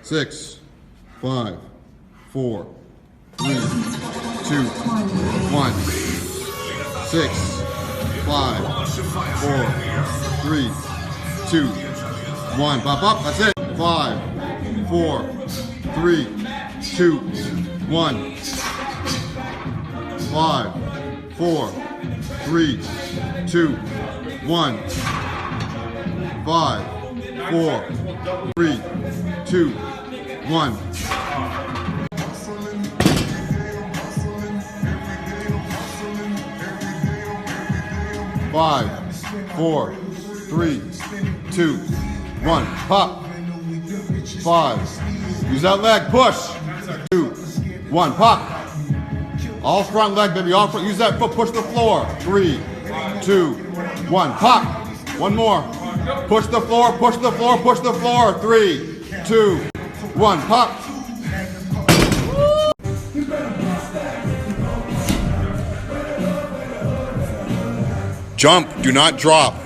6, 5, 4, 3, 2, 1. 6, 5, 4, 3, 2, 1. Pop up. That's it. 5, 4, 3, 2, 1. 5, 4, 3, 2, 1. 5, 4, 3, 2, 1. 5, 4, 3, 2, 1. Pop. 5. Use that leg. Push. 2, 1. Pop. All front leg, baby. All front. Use that foot. Push the floor. 3, 2, 1. Pop. One more. Push the floor. Push the floor. Push the floor. 3, 2, 1. Pop. Jump. Do not drop.